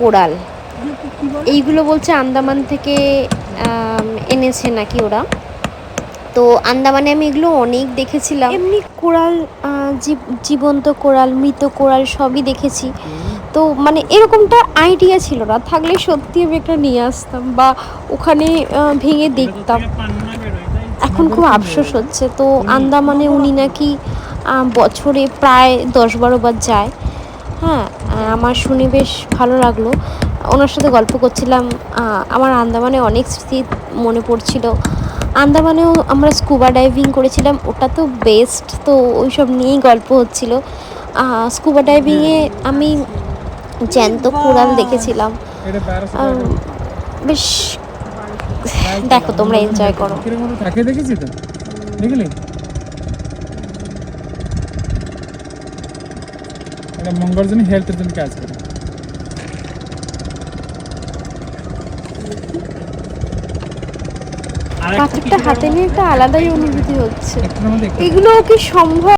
Coral, এইগুলো বলছে আন্দামান থেকে এনেছে নাকি ওরা। তো আন্দামানে আমি এগুলো অনেক দেখেছিলাম, এমনি কোরাল, জীবন্ত কোরাল, মৃত কোরাল সবই দেখেছি। তো মানে এরকমটা আইডিয়া ছিল না, থাকলে সত্যি আমি একটা নিয়ে আসতাম বা ওখানে ভেঙে দেখতাম। এখন খুব আফসোস হচ্ছে। তো আন্দামানে উনি নাকি বছরে প্রায় 10-12 বার যায়। হ্যাঁ, আমার শুনে বেশ ভালো লাগলো। ওনার সাথে গল্প করছিলাম, আমার আন্দামানে অনেক স্মৃতি মনে পড়ছিল। আন্দামানেও আমরা স্কুবা ডাইভিং করেছিলাম, ওটা তো বেস্ট। তো ওই সব নিয়েই গল্প হচ্ছিল। স্কুবা ডাইভিংয়ে আমি জ্যান্ত কোরাল দেখেছিলাম। বেশ, দেখো তোমরা এনজয় করো। দেখেছি তো, দেখলি এটা মঙ্গল জন্য, হেলথের জন্য কাজ করে। পাথরটা হাতে নিয়ে একটা আলাদাই অনুভূতি হচ্ছে। এগুলো কি সম্ভব?